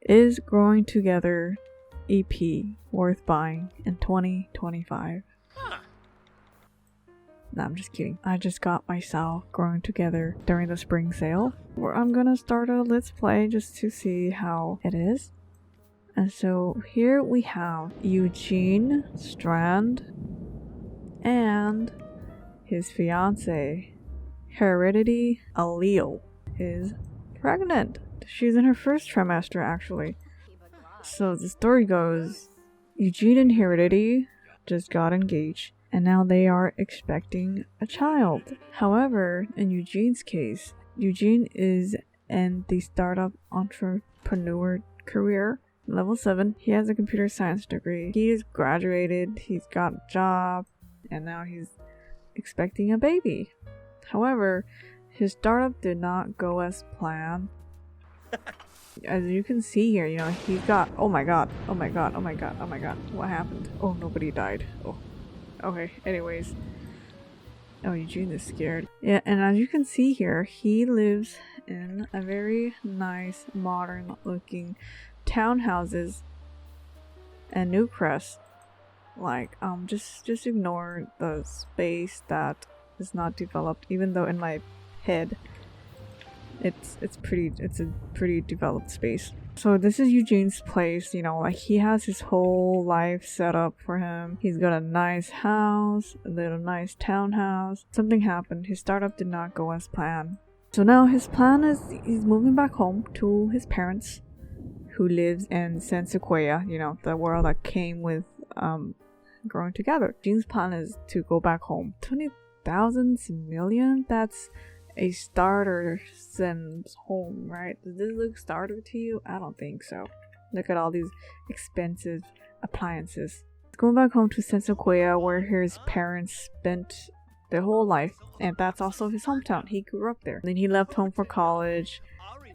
Is Growing Together EP worth buying in 2025? No, I'm just kidding. I just got myself Growing Together during the spring sale, where I'm gonna start a let's play just to see how it is. And so here we have Eugene Strand and his fiance, Heredity Allele, is pregnant. She's in her first trimester, actually. So the story goes, Eugene and Heredity just got engaged, and now they are expecting a child. However, in Eugene's case, Eugene is in the startup entrepreneur career. Level 7, he has a computer science degree. He is graduated, he's got a job, and now he's expecting a baby. However, his startup did not go as planned. As you can see here, you know, he's got, oh my god, what happened? Oh, nobody died. Oh, okay, anyways. Oh, Eugene is scared. Yeah, and as you can see here, he lives in a very nice, modern looking townhouses and Newcrest. Like, just ignore the space that is not developed, even though in my head it's a pretty developed space. So this is Eugene's place, you know, like he has his whole life set up for him. He's got a nice house, a little nice townhouse. Something happened. His startup did not go as planned. So now his plan is he's moving back home to his parents, who lives in San Sequoia, you know, the world that came with Growing Together. Eugene's plan is to go back home. 20,000 million? That's a starter Sims home, right? Does this look starter to you? I don't think so. Look at all these expensive appliances. Going back home to San Sequoia, where his parents spent their whole life, and that's also his hometown. He grew up there. Then he left home for college,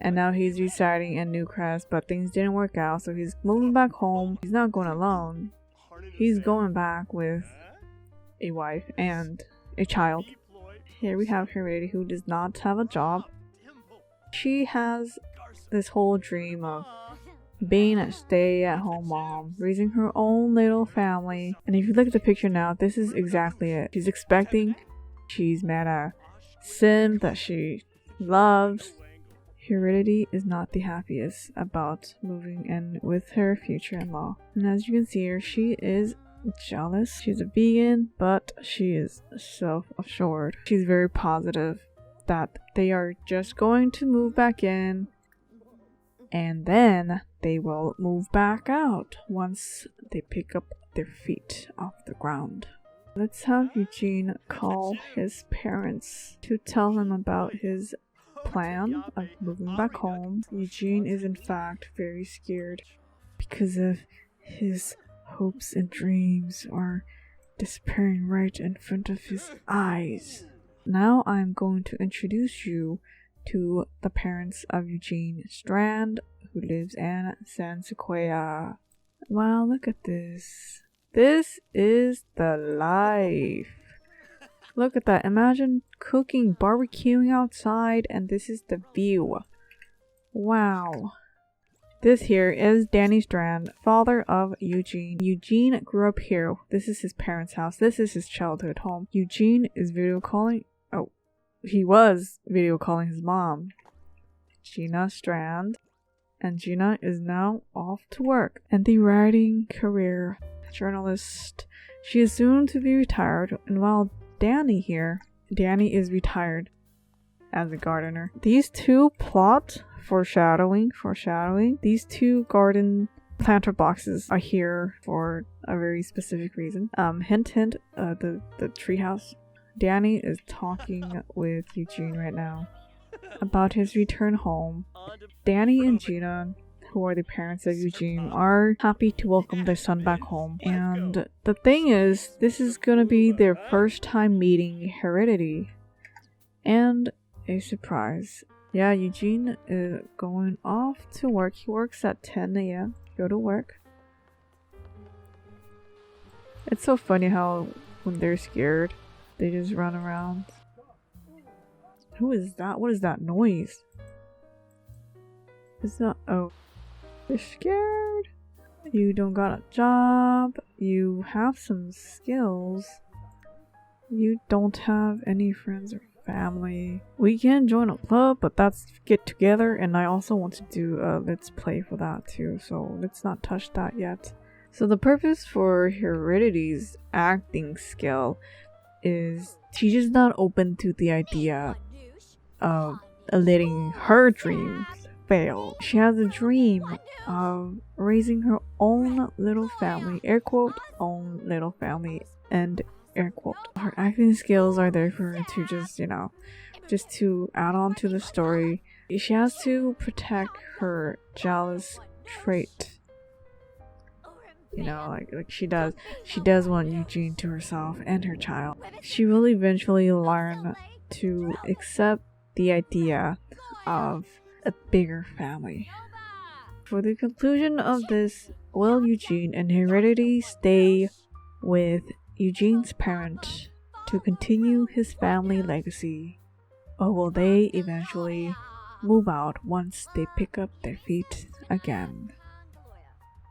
and now he's residing in Newcrest, but things didn't work out, so he's moving back home. He's not going alone. He's going back with a wife and a child. Here we have Heredity, who does not have a job. She has this whole dream of being a stay-at-home mom, raising her own little family. And if you look at the picture now, this is exactly it. She's expecting. She's met a sim that she loves. Heredity is not the happiest about moving in with her future in-law. And as you can see here, she is jealous. She's a vegan, but she is self-assured. She's very positive that they are just going to move back in, and then they will move back out once they pick up their feet off the ground. Let's have Eugene call his parents to tell them about his plan of moving back home. Eugene is in fact very scared because of his hopes and dreams are disappearing right in front of his eyes. Now I'm going to introduce you to the parents of Eugene Strand, who lives in San Sequoia. Wow, look at this. This is the life. Look at that. Imagine cooking, barbecuing outside, and this is the view. Wow. This here is Danny Strand, father of Eugene. Eugene grew up here. This is his parents' house. This is his childhood home. Eugene is video calling. Oh, he was video calling his mom, Gina Strand. And Gina is now off to work in the writing career. Journalist. She is soon to be retired. And while Danny is retired as a gardener. These two plot foreshadowing. These two garden planter boxes are here for a very specific reason. Hint, the treehouse. Danny is talking with Eugene right now about his return home. Danny and Gina, who are the parents of Eugene, are happy to welcome their son back home. And the thing is, this is gonna be their first time meeting Heredity. And a surprise. Yeah, Eugene is going off to work. He works at 10 a.m. Go to work. It's so funny how when they're scared, they just run around. Who is that? What is that noise? Is that... Oh. You're scared. You don't got a job. You have some skills. You don't have any friends or family. We can join a club, but that's get together, and I also want to do a let's play for that too, so let's not touch that yet. So the purpose for Heredity's acting skill is she's just not open to the idea of letting her dreams fail. She has a dream of raising her own little family, air quote, own little family, and air quote. Her acting skills are there for her to just, just to add on to the story. She has to protect her jealous trait. Like she does want Eugene to herself and her child. She will eventually learn to accept the idea of a bigger family. For the conclusion of this, will Eugene and Heredity stay with Eugene's parents to continue his family legacy, or will they eventually move out once they pick up their feet again?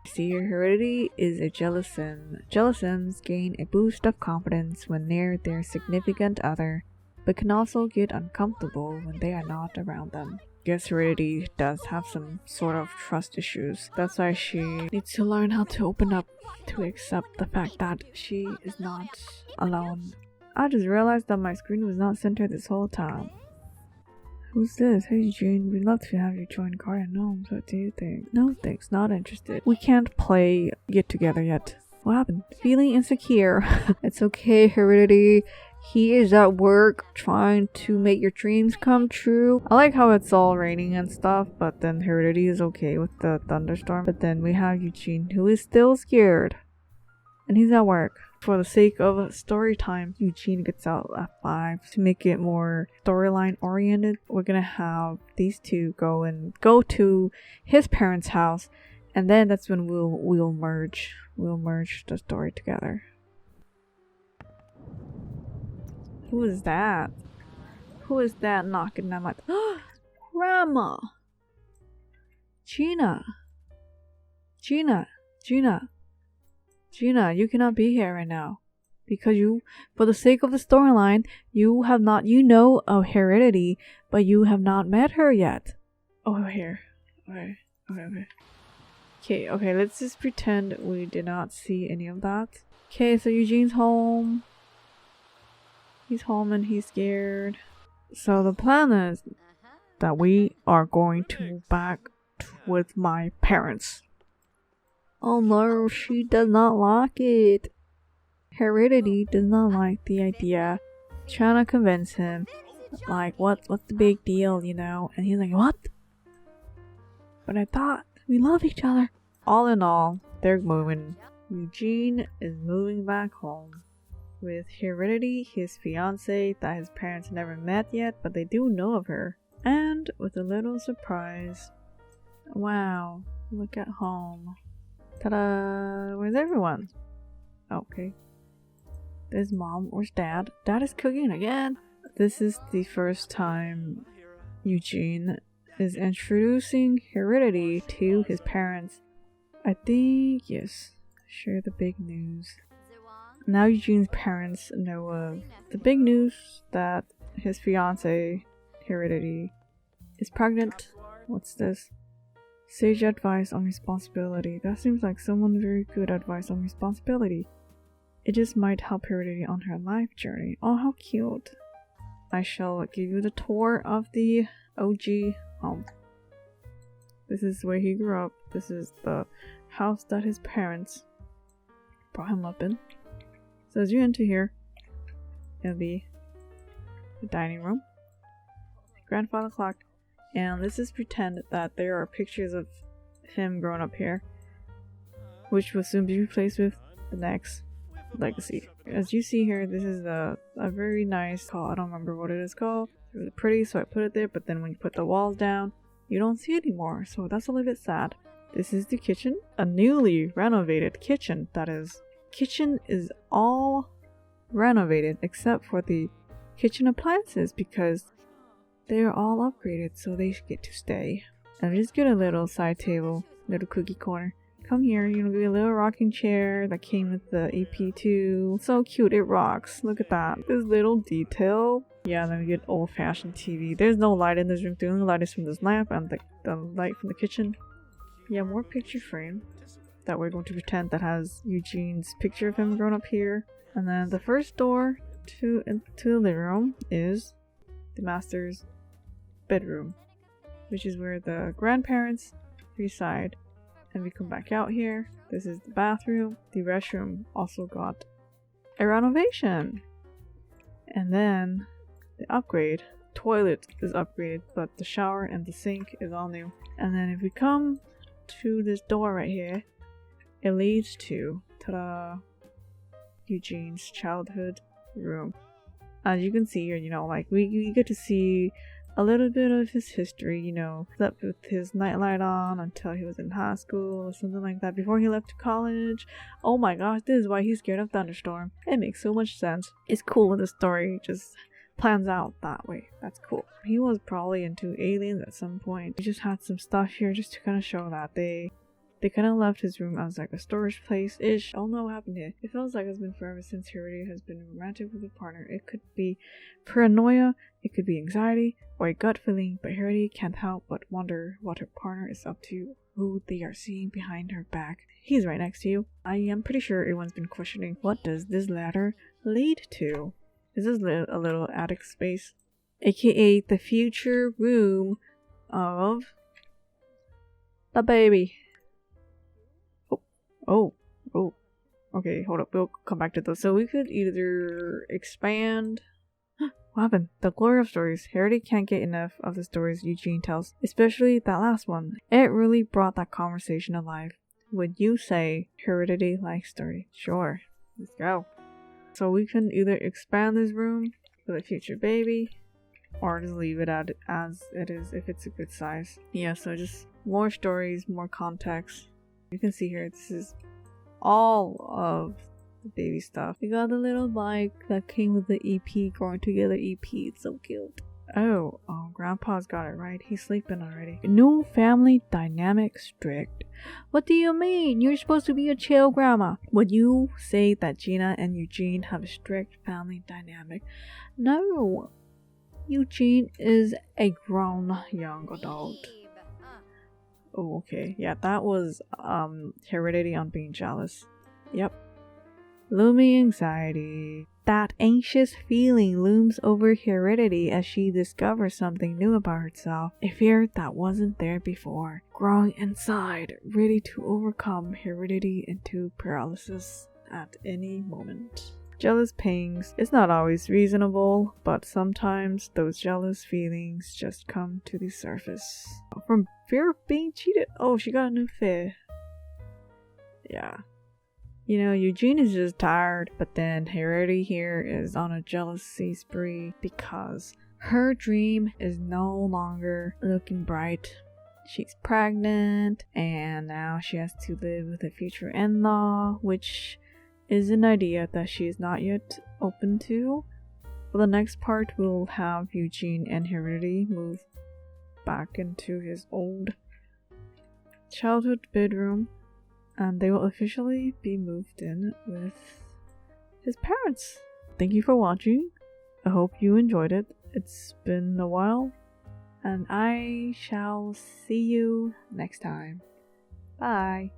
See, your Heredity is a jealous sim. Jealous sims gain a boost of confidence when near their significant other, but can also get uncomfortable when they are not around them. I guess Heredity does have some sort of trust issues. That's why she needs to learn how to open up to accept the fact that she is not alone. I just realized that my screen was not centered this whole time. Who's this? Hey Eugene, we'd love to have you join Guardian Gnomes. What do you think? No thanks, not interested. We can't play Get Together yet. What happened? Feeling insecure. It's okay, Heredity. He is at work trying to make your dreams come true. I like how it's all raining and stuff, but then Heredity is okay with the thunderstorm. But then we have Eugene, who is still scared. And he's at work. For the sake of story time, Eugene gets out at 5. To make it more storyline oriented, we're gonna have these two go to his parents' house, and then that's when we'll merge the story together. Who is that? Who is that knocking on my Grandma? Gina, you cannot be here right now. Because for the sake of the storyline, you know of Heredity, but you have not met her yet. Oh, here. Okay, let's just pretend we did not see any of that. Okay, so Eugene's home. He's home and he's scared. So the plan is that we are going to move back with my parents. Oh no, she does not like it. Heredity does not like the idea. Trying to convince him, like, what's the big deal, And he's like, what? But I thought we love each other. All in all, they're moving. Eugene is moving back home with Heredity, his fiance that his parents never met yet, but they do know of her. And with a little surprise. Wow, look at home. Ta-da! Where's everyone? Okay. There's mom. Where's dad? Dad is cooking again. This is the first time Eugene is introducing Heredity to his parents. I think, yes. Share the big news. Now Eugene's parents know of the big news that his fiance, Heredity, is pregnant. What's this? Sage advice on responsibility. That seems like someone very good advice on responsibility. It just might help Heredity on her life journey. Oh, how cute. I shall give you the tour of the OG home. This is where he grew up. This is the house that his parents brought him up in. So as you enter here, it'll be the dining room, grandfather clock, and let's just pretend that there are pictures of him growing up here, which will soon be replaced with the next legacy. As you see here, this is a very nice call. I don't remember what it is called. It's really pretty, so I put it there, but then when you put the walls down, you don't see it anymore, so that's a little bit sad. This is the kitchen, a newly renovated kitchen, that is. Kitchen is all renovated except for the kitchen appliances because they're all upgraded, so they get to stay. And just get a little side table little cookie corner. Come here, you know, get a little rocking chair that came with the EP2. So cute, it rocks. Look at that. This little detail. Yeah, then we get old-fashioned TV. There's no light in this room. The only light is from this lamp and the light from the kitchen. Yeah, more picture frame that we're going to pretend that has Eugene's picture of him grown up here. And then the first door to the living room is the master's bedroom, which is where the grandparents reside. And we come back out here. This is the bathroom. The restroom also got a renovation. And then the upgrade. Toilet is upgraded, but the shower and the sink is all new. And then if we come to this door right here, it leads to, ta-da, Eugene's childhood room. As you can see here, you know, like we get to see a little bit of his history, you know, slept with his nightlight on until he was in high school or something like that before he left to college. Oh my gosh, this is why he's scared of thunderstorm. It makes so much sense. It's cool when the story just plans out that way. That's cool. He was probably into aliens at some point. We just had some stuff here just to kind of show that they kind of left his room as like a storage place-ish. I don't know what happened here. It feels like it's been forever since Hiroki has been romantic with a partner. It could be paranoia, it could be anxiety, or a gut feeling, but Hiroki can't help but wonder what her partner is up to, who they are seeing behind her back. He's right next to you. I am pretty sure everyone's been questioning, what does this ladder lead to? Is this a little attic space? AKA the future room of the baby. Oh. Okay, hold up. We'll come back to those. So we could either expand. What happened? The glory of stories. Hiroki can't get enough of the stories Eugene tells, especially that last one. It really brought that conversation alive. Would you say Heredity like story? Sure. Let's go. So we can either expand this room for the future baby, or just leave it as it is if it's a good size. Yeah, so just more stories, more context. You can see here, this is all of the baby stuff. We got the little bike that came with the EP, Growing Together EP. It's so cute. Oh, Grandpa's got it right. He's sleeping already. New family dynamic strict. What do you mean? You're supposed to be a chill grandma. Would you say that Gina and Eugene have a strict family dynamic? No. Eugene is a grown young adult. Oh, okay. Yeah, that was Heredity on being jealous. Yep. Looming anxiety. That anxious feeling looms over Heredity as she discovers something new about herself. A fear that wasn't there before. Growing inside, ready to overcome Heredity into paralysis at any moment. Jealous pangs. It's not always reasonable, but sometimes those jealous feelings just come to the surface. From fear of being cheated. Oh, she got a new fear. Yeah. You know, Eugene is just tired, but then Heredity here is on a jealousy spree because her dream is no longer looking bright. She's pregnant, and now she has to live with a future in-law, which is an idea that she is not yet open to. For the next part, we'll have Eugene and Heredity move back into his old childhood bedroom, and they will officially be moved in with his parents. Thank you for watching. I hope you enjoyed it. It's been a while, and I shall see you next time. Bye.